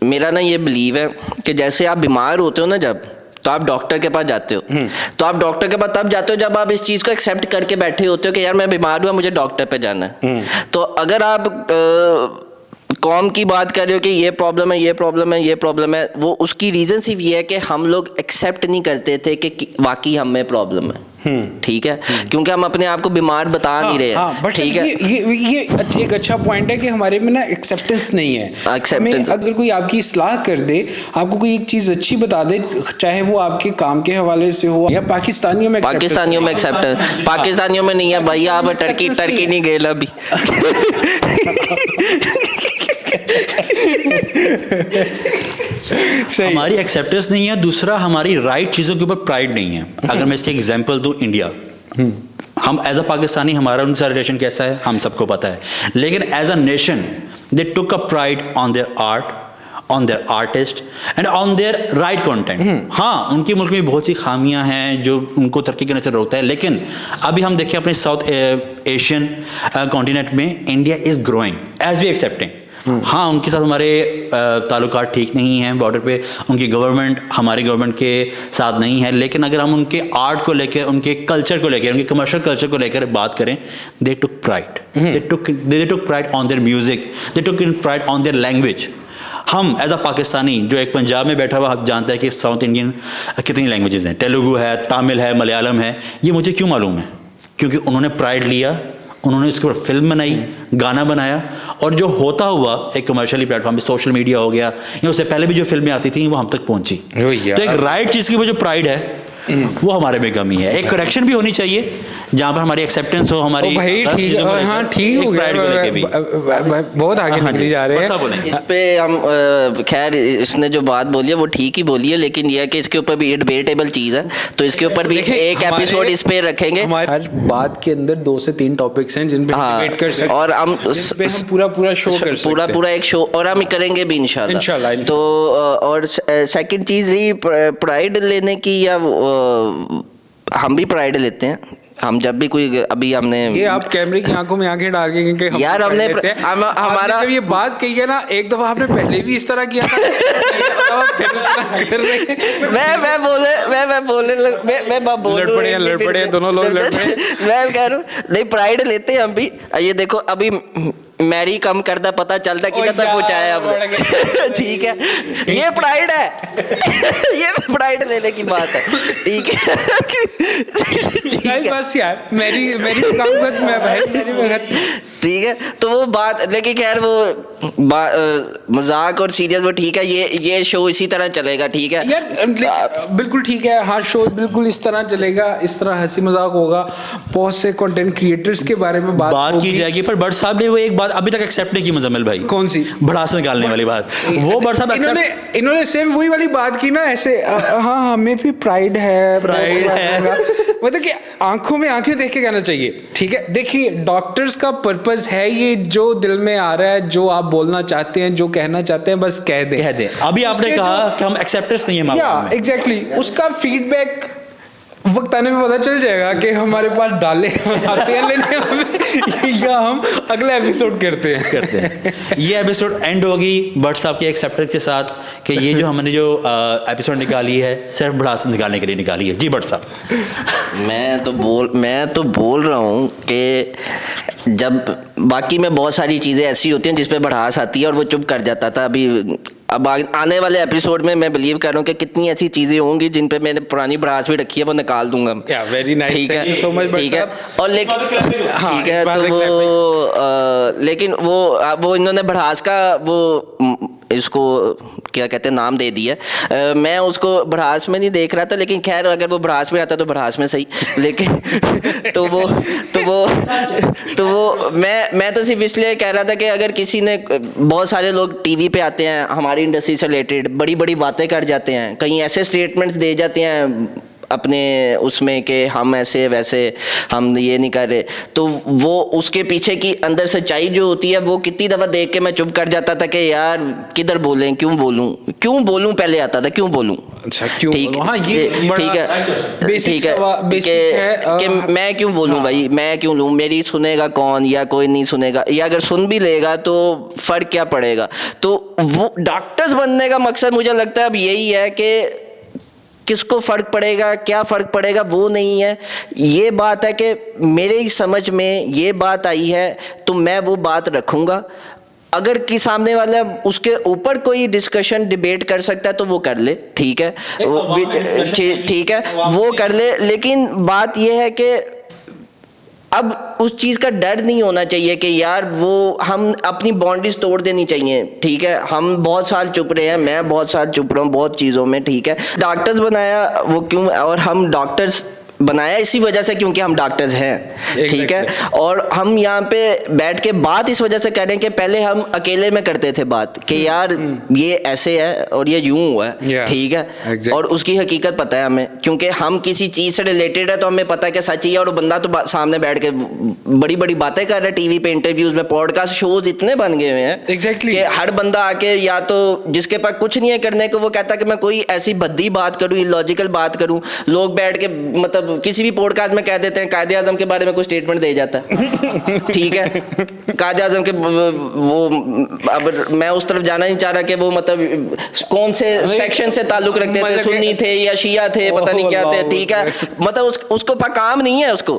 मेरा ना ये बिलीव है कि जैसे आप बीमार होते हो ना जब, तो आप डॉक्टर के पास जाते हो, तो आप डॉक्टर के पास तब जाते हो जब आप इस चीज़ को एक्सेप्ट करके बैठे होते हो कि यार मैं बीमार हुआ, मुझे डॉक्टर पे जाना है। तो अगर आप कौम की बात कर रहे हो कि ये प्रॉब्लम है, ये प्रॉब्लम है, ये प्रॉब्लम है, वो उसकी रीज़न सिर्फ ये है कि हम लोग एक्सेप्ट नहीं करते थे कि वाकई हम में प्रॉब्लम है। ठीक है, क्योंकि हम अपने आप को बीमार बता नहीं रहे हैं,
बट
ठीक है।
ये एक अच्छा पॉइंट है कि हमारे में ना एक्सेप्टेंस नहीं है।
Acceptance।
अगर कोई आपकी सलाह कर दे, आपको कोई एक चीज अच्छी बता दे, चाहे वो आपके काम के हवाले से हो या पाकिस्तानियों में
एक्सेप्टेंस, पाकिस्तानियों में नहीं है भैया। आप टर्की नहीं गए अभी।
हमारी एक्सेप्टेंस नहीं है। दूसरा, हमारी राइट चीज़ों के ऊपर प्राइड नहीं है। अगर मैं इसके एग्जांपल दूं, इंडिया, हम एज अ पाकिस्तानी, हमारा उनसे रिलेशन कैसा है हम सबको पता है, लेकिन as a nation they took a pride on their art, on their artist and on their right content. हाँ, उनके मुल्क में बहुत सी खामियां हैं जो उनको तरक्की करने से रोकता है, लेकिन अभी हम देखें अपने साउथ एशियन कॉन्टिनेंट में, India is growing as we accepting. हाँ, उनके साथ हमारे ताल्लुकात ठीक नहीं हैं बॉर्डर पे, उनकी गवर्नमेंट हमारी गवर्नमेंट के साथ नहीं है, लेकिन अगर हम उनके आर्ट को लेकर, उनके कल्चर को लेकर, उनके कमर्शियल कल्चर को लेकर बात करें, they took pride, they took pride on their music, they took pride on their language. हम एज अ पाकिस्तानी जो एक पंजाब में बैठा हुआ आप जानता है कि साउथ इंडियन कितनी लैंग्वेजेस हैं, तेलुगु है, तमिल है, मलयालम है। ये मुझे क्यों मालूम है? क्योंकि उन्होंने प्राइड लिया, उन्होंने उसके ऊपर फिल्म बनाई, गाना बनाया, और जो होता हुआ एक कमर्शियली प्लेटफॉर्म पे, सोशल मीडिया हो गया या उससे पहले भी जो फिल्में आती थी वो हम तक पहुंची। तो एक राइट चीज़ की वो जो प्राइड है वो हमारे में कमी है। एक करेक्शन भी होनी चाहिए जहाँ पर हमारी एक्सेप्टेंस हो, हमारी
भाई ठीक, हाँ ठीक हो गया, बहुत आगे निकल जा रहे हैं
इस पे हम। खैर, इसने जो बात बोली है वो ठीक ही बोली है, लेकिन यह है कि इसके ऊपर भी डिबेटेबल चीज़ है, तो इसके ऊपर भी एक एपिसोड इस पे रखेंगे।
हर बात के अंदर 2 से 3 टॉपिक्स हैं जिन पे डिबेट कर सकते हैं,
और हम
पूरा शो कर सकते हैं,
पूरा एक शो, और हम करेंगे भी इंशाल्लाह। तो और सेकंड चीज़ रही प्राइड लेने की, या हम भी प्राइड लेते हैं। हम जब भी कोई, अभी हमने,
ये आप कैमरे की आंखों में आंखें डाल के हम
यार हमने
हमारा जब ये बात कही है ना, एक दफा आपने पहले भी इस तरह किया था, लड़ पड़े दोनों लोग,
मैं कह रहा हूँ नहीं, प्राइड लेते हैं हम भी। ये देखो, अभी मैरी कम करदा पता चलता कि तक पहुंचाया हमने। ठीक है, ये प्राइड है। ये प्राइड लेने की बात है, ठीक है। ठीक है,
बस यार, मेरी काम कर, मैं भाई मेरी
ठीक है। तो वो बात, लेकिन खैर वो मजाक और सीरियस वो ठीक है, ये शो इसी तरह चलेगा, ठीक है
यार, बिल्कुल ठीक है। हाँ, शो बिल्कुल इस तरह चलेगा, इस तरह हंसी मजाक होगा, बहुत से कंटेंट क्रिएटर्स के बारे में बात
की जाएगी। पर भट्ट साहब ने वो एक बात अभी तक एक्सेप्ट नहीं की, मुजम्मिल भाई।
कौन सी?
भड़ास निकालने वाली बात। वो भट्ट साहब
इन्होंने सेम वही वाली बात की ना, ऐसे हाँ हमें भी प्राइड है मतलब कि आंखों में आंखें देख के कहना चाहिए, ठीक है। देखिए, डॉक्टर्स का पर्पस है ये, जो दिल में आ रहा है, जो आप बोलना चाहते हैं, जो कहना चाहते हैं, बस कह दें।
अभी आपने कहा कि हम एक्सेप्टेंस नहीं है,
या एग्जैक्टली, उसका फीडबैक वक्त आने में पता चल जाएगा कि हमारे पास डाले आते हैं लेने हमें, या हम अगला एपिसोड करते हैं।
ये एपिसोड एंड होगी भट्ट साहब के एक्सेप्टेंस के साथ कि ये जो हमने जो एपिसोड निकाली है सिर्फ भड़ास निकालने के लिए निकाली है। जी भट्ट साहब, मैं
तो बोल रहा हूँ कि जब बाकी में बहुत सारी चीज़ें ऐसी होती हैं जिस पे भड़ास आती है और वो चुप कर जाता था। अब आने वाले एपिसोड में मैं बिलीव कर रहा हूँ कि कितनी ऐसी चीज़ें होंगी जिन पे मैंने पुरानी भड़ास भी रखी है, वो निकाल दूंगा।
वेरी नाइस,
ठीक है,
सो मच,
ठीक है। और लेकिन
हाँ,
ठीक है, तो वो लेकिन वो इन्होंने भड़ास का वो इसको क्या कहते हैं नाम दे दिया। मैं उसको भड़ास में नहीं देख रहा था, लेकिन खैर अगर वो भड़ास में आता तो भड़ास में सही, लेकिन तो वो मैं तो सिर्फ इसलिए कह रहा था कि अगर किसी ने, बहुत सारे लोग टीवी पे आते हैं हमारी इंडस्ट्री से रिलेटेड, बड़ी बड़ी बातें कर जाते हैं, कहीं ऐसे स्टेटमेंट्स दे जाते हैं अपने उसमें कि हम ऐसे वैसे, हम ये नहीं कर रहे, तो वो उसके पीछे की अंदर सच्चाई जो होती है वो कितनी दफ़ा देख के मैं चुप कर जाता था कि यार किधर बोलें, क्यों बोलूं पहले आता था, क्यों बोलूं।
अच्छा, क्यों?
हाँ, ये ठीक है कि मैं क्यों बोलूं भाई, मैं क्यों लूं, मेरी सुनेगा कौन, या कोई नहीं सुनेगा, या अगर सुन भी लेगा तो फ़र्क क्या पड़ेगा। तो वो डॉक्टर्स बनने का मकसद मुझे लगता है अब यही है कि किसको फ़र्क पड़ेगा, क्या फ़र्क पड़ेगा, वो नहीं है। ये बात है कि मेरे समझ में ये बात आई है तो मैं वो बात रखूँगा। अगर कि सामने वाला उसके ऊपर कोई डिस्कशन डिबेट कर सकता है तो वो कर ले, ठीक है, ठीक है, वो कर ले। लेकिन बात ये है कि अब उस चीज़ का डर नहीं होना चाहिए कि यार वो हम अपनी बाउंड्रीज तोड़ देनी चाहिए, ठीक है। हम बहुत साल चुप रहे हैं, मैं बहुत साल चुप रहा हूँ बहुत चीज़ों में, ठीक है। डॉक्टर्स बनाया वो क्यों, और हम डॉक्टर्स बनाया इसी वजह से क्योंकि हम डॉक्टर्स हैं, ठीक है। और हम यहाँ पे बैठ के बात इस वजह से कर रहे हैं कि पहले हम अकेले में करते थे बात कि यार ये ऐसे है और ये यूं हुआ है, ठीक है, और उसकी हकीकत पता है हमें, क्योंकि हम किसी चीज़ से रिलेटेड है तो हमें पता है कि सच ही है। और बंदा तो सामने बैठ के बड़ी बड़ी बातें कर रहा है टीवी पे, इंटरव्यूज में, पॉडकास्ट शोज इतने बन गए हुए हैं कि हर बंदा आके या तो जिसके पास कुछ नहीं है करने को वो कहता है कि मैं कोई ऐसी भद्दी बात करूँ, इलॉजिकल बात करूँ। लोग बैठ के मतलब किसी भी पॉडकास्ट में कह देते हैं कायदे आजम के बारे में कोई स्टेटमेंट दे जाता है, ठीक है। कायदे आजम के वो, अब मैं उस तरफ जाना नहीं चाह रहा कि वो मतलब कौन से सेक्शन से ताल्लुक रखते थे, सुन्नी थे या शिया थे, पता नहीं क्या थे, ठीक है। मतलब उसको काम नहीं है उसको,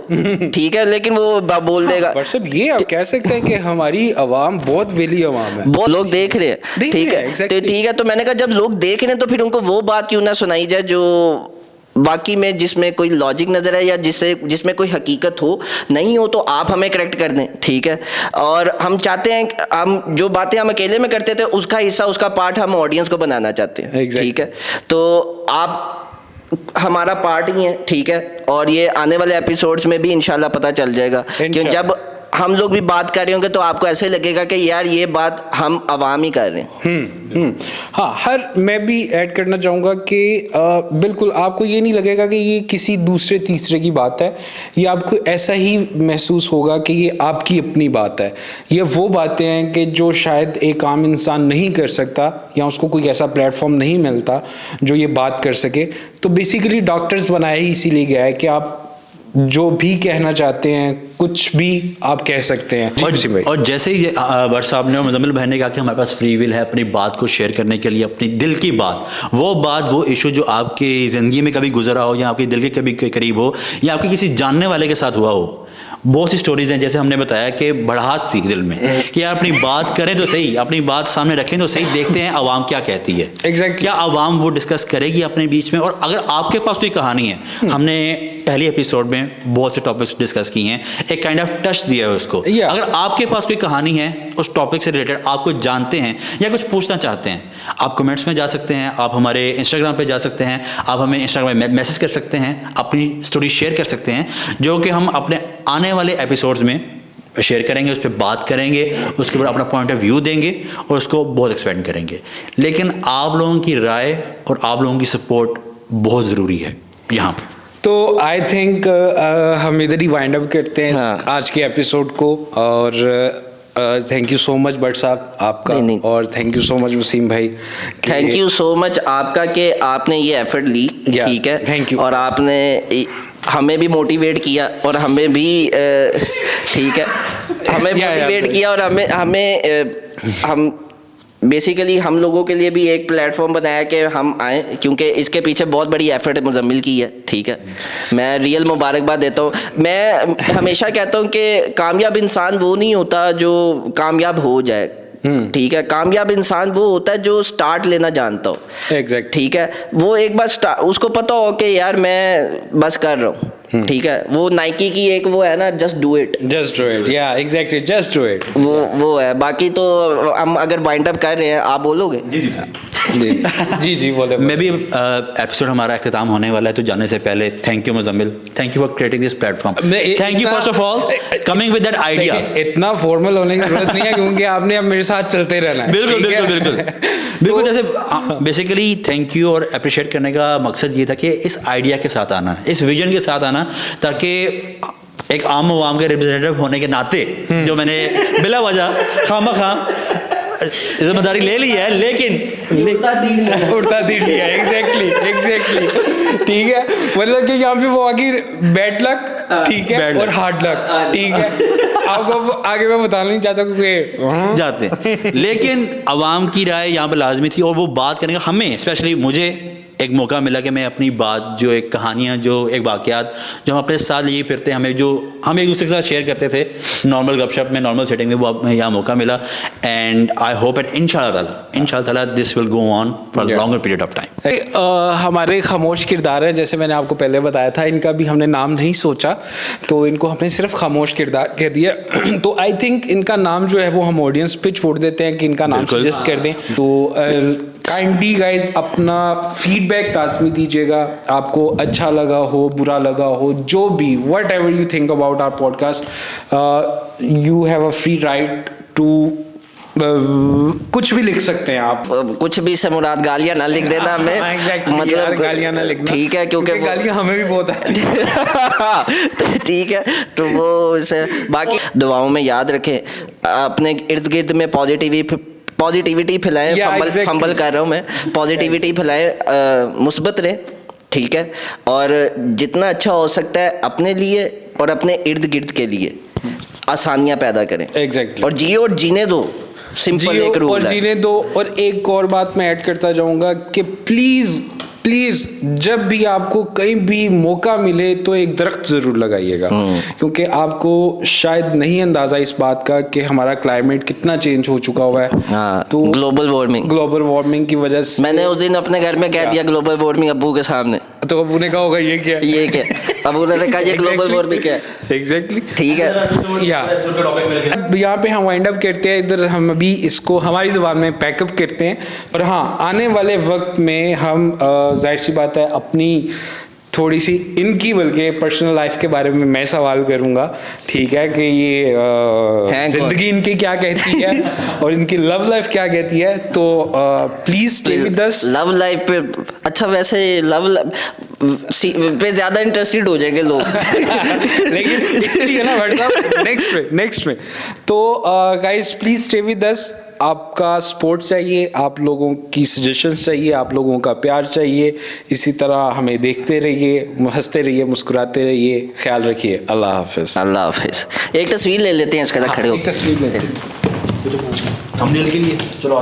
ठीक है, लेकिन वो बोल देगा।
सब ये आप कह सकते हैं कि हमारी आवाम बहुत वेली आवाम है,
बहुत लोग देख रहे हैं, ठीक है, तो ठीक है। तो मैंने कहा जब लोग देख रहे हैं तो फिर उनको वो बात क्यों ना सुनाई जाए जो वाकई में जिसमें कोई लॉजिक नजर है या जिसमें कोई हकीकत हो। नहीं हो तो आप हमें करेक्ट कर दें, ठीक है। और हम चाहते हैं हम जो बातें हम अकेले में करते थे उसका हिस्सा, उसका पार्ट हम ऑडियंस को बनाना चाहते हैं, ठीक है। तो आप हमारा पार्ट ही है, ठीक है। और ये आने वाले एपिसोड्स में भी इंशाल्लाह पता चल जाएगा कि जब हम लोग भी बात कर रहे होंगे तो आपको ऐसे लगेगा कि यार ये बात हम आवाम ही कर रहे हैं।
हाँ, मैं भी ऐड करना चाहूँगा कि बिल्कुल आपको ये नहीं लगेगा कि ये किसी दूसरे तीसरे की बात है, ये आपको ऐसा ही महसूस होगा कि ये आपकी अपनी बात है। ये वो बातें हैं कि जो शायद एक आम इंसान नहीं कर सकता या उसको कोई ऐसा प्लेटफॉर्म नहीं मिलता जो ये बात कर सके। तो बेसिकली डॉक्टर्स बनाया ही इसीलिए गया है कि आप जो भी कहना चाहते हैं कुछ भी आप कह सकते हैं।
और जैसे ही भट्ट साहब ने और मुजम्मिल भाई ने कहा कि हमारे पास फ्री विल है अपनी बात को शेयर करने के लिए, अपनी दिल की बात, वो इशू जो आपकी ज़िंदगी में कभी गुजरा हो या आपके दिल के कभी करीब हो या आपके किसी जानने वाले के साथ हुआ हो। बहुत सी स्टोरीज हैं, जैसे हमने बताया कि भड़ास थी दिल में कि यार अपनी बात करें तो सही, अपनी बात सामने रखें तो सही, देखते हैं आवाम क्या कहती है। क्या आवाम वो डिस्कस करेगी अपने बीच में। और अगर आपके पास कोई कहानी है, हमने पहले एपिसोड में बहुत से टॉपिक्स डिस्कस किए हैं, एक काइंड ऑफ टच दिया है उसको। अगर आपके पास कोई कहानी है उस टॉपिक से रिलेटेड, आप कुछ जानते हैं या कुछ पूछना चाहते हैं, आप कमेंट्स में जा सकते हैं, आप हमारे इंस्टाग्राम पे जा सकते हैं, आप हमें इंस्टाग्राम में मैसेज कर सकते हैं, अपनी स्टोरी शेयर कर सकते हैं, जो कि हम अपने आने वाले एपिसोड्स में शेयर करेंगे, उस पर बात करेंगे, उसके बाद अपना पॉइंट ऑफ व्यू देंगे और उसको बहुत एक्सपेंड करेंगे। लेकिन आप लोगों की राय और आप लोगों की सपोर्ट बहुत ज़रूरी है यहाँ पे।
तो आई थिंक हम इधर ही वाइंड अप करते हैं आज के एपिसोड को। और thank you so much Bhatt साहब आपका, और thank you so much Wasim भाई,
थैंक यू सो मच आपका कि आपने ये एफर्ट ली, ठीक है,
थैंक यू।
और आपने हमें भी मोटिवेट किया और हमें भी ठीक है, हमें मोटिवेट किया और हम बेसिकली हम लोगों के लिए भी एक प्लेटफॉर्म बनाया कि हम आए, क्योंकि इसके पीछे बहुत बड़ी एफर्ट मुजम्मिल की है, ठीक है। मैं रियल मुबारकबाद देता हूँ। मैं हमेशा कहता हूँ कि कामयाब इंसान वो नहीं होता जो कामयाब हो जाए, ठीक है। कामयाब इंसान वो होता है जो स्टार्ट लेना जानता हो,
एग्जैक्ट,
ठीक है। वो एक बार उसको पता हो कि यार मैं बस कर रहा हूँ, ठीक है। वो नाइकी की एक वो है ना, जस्ट डू इट,
या एग्जैक्टली, जस्ट डू इट,
वो है। बाकी तो हम अगर वाइंड अप कर रहे हैं, आप बोलोगे?
जी बोले।
मैं भी एपिसोड हमारा अख्तिताम होने वाला है, तो जाने से पहले thank you Muzammil, thank you for creating this platform, thank you first of all coming with that idea.
इतना फॉर्मल होने की जरूरत नहीं है क्योंकि आपने अब मेरे साथ चलते रहना है।
बिल्कुल जैसे बेसिकली थैंक यू और अप्रिशिएट करने का मकसद ये था कि इस आइडिया के साथ आना, इस विजन के साथ आना, ताकि एक आम आवाम के रिप्रेजेंटेटिव होने के नाते जो मैंने बिला वजह खामखा जिम्मेदारी ले ली है, लेकिन
उड़ता तीर लिया, एग्जैक्टली, ठीक है। मतलब कि यहाँ पे वो बैड लक, ठीक है, और हार्ड लक, ठीक है। आपको आगे मैं बताना नहीं चाहता क्योंकि जाते,
लेकिन आवाम की राय यहाँ पर लाजमी थी और वो बात करने का हमें, स्पेशली मुझे एक मौका मिला कि मैं अपनी बात, जो एक कहानियाँ, जो एक वाक़यात जो हम अपने साथ लिए फिरते हैं, हम एक दूसरे के साथ शेयर करते थे नॉर्मल गपशप में, नॉर्मल सेटिंग में, वो अब यहाँ मौका मिला। एंड आई होप एट इंशाल्लाह this will go on for longer period of time.
हमारे खामोश किरदार हैं, जैसे मैंने आपको पहले बताया था, इनका भी हमने नाम नहीं सोचा, तो इनको हमने सिर्फ खामोश किरदार कह दिया। तो आई थिंक इनका नाम जो है वो हम ऑडियंस पे छोड़ देते हैं कि इनका नाम सजेस्ट कर दें। तो काइंडली गाइस अपना फीडबैक लाजमी दीजिएगा, आपको अच्छा लगा हो, बुरा लगा हो, जो भी, whatever you think about our podcast, you have a free right to कुछ भी लिख सकते हैं आप।
कुछ भी से मुराद गालियां ना लिख देना हमें,
मतलब गालियां ना लिखना,
ठीक है, क्योंकि
गालियां हमें भी बहुत आती
है। ठीक है, तो वो से बाकी दुआओं में याद रखें, अपने इर्द गिर्द में पॉजिटिविटी फैलाएं। फंबल कर रहा हूँ मैं, पॉजिटिविटी फैलाएं, मुस्बत रहें, ठीक है, और जितना अच्छा हो सकता है अपने लिए और अपने इर्द गिर्द के लिए आसानियां पैदा करें।
एग्जैक्टली।
और जियो और जीने दो, सिंपल एक रूल
और
है।
जीने दो। और एक और बात मैं ऐड करता जाऊंगा कि प्लीज जब भी आपको कहीं भी मौका मिले तो एक दरख्त जरूर लगाइएगा, क्योंकि आपको शायद नहीं अंदाजा इस बात का कि हमारा क्लाइमेट कितना चेंज हो चुका हुआ है। तो
ग्लोबल वार्मिंग
की वजह से
मैंने उस दिन अपने घर में कह दिया ग्लोबल वार्मिंग अब्बू के सामने,
तो अबू ने कहा होगा ये क्या
अबू ने कहा ये ग्लोबल वार्मिंग क्या है।
एग्जैक्टली,
ठीक है,
यहाँ पे हम वाइंड अप करते हैं, इधर हम अभी इसको हमारी ज़ुबान में पैकअप करते हैं। और हाँ, आने वाले वक्त में हम जाहिर सी बात है अपनी थोड़ी सी इनकी बल्कि पर्सनल लाइफ के बारे में मैं सवाल करूंगा, ठीक है, कि ये जिंदगी इनकी क्या कहती है और इनकी लव लाइफ क्या कहती है। तो please stay with us.
Love life पे अच्छा, वैसे लव पे ज्यादा इंटरेस्टेड हो जाएंगे लोग
लेकिन इसलिए ना व्हाट्सएप नेक्स्ट में तो guys please stay with us. आपका सपोर्ट चाहिए, आप लोगों की सजेशंस चाहिए, आप लोगों का प्यार चाहिए। इसी तरह हमें देखते रहिए, हंसते रहिए, मुस्कुराते रहिए। ख्याल रखिए। अल्लाह हाफिज।
अल्लाह हाफिज। एक तस्वीर ले लेते हैं इसके साथ खड़े हो।
एक तस्वीर लेते हैं।
थंबनेल के लिए चलो।